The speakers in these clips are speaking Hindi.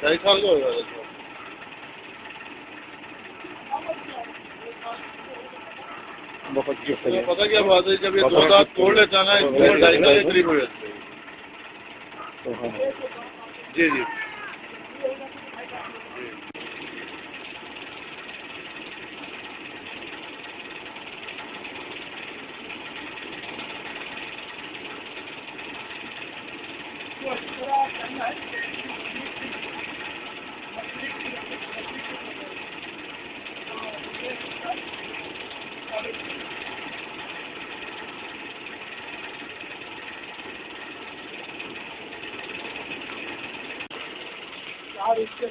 ढाई साल का हो गया। पता क्या बात है, जब ये 2 दांत तोड़ लेता है ना, इसमें 2.5 साल के करीब हो जाते हैं। जी जी इसके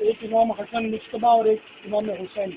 एक इमाम हसन मुश्तबा और एक इमाम हुसैन।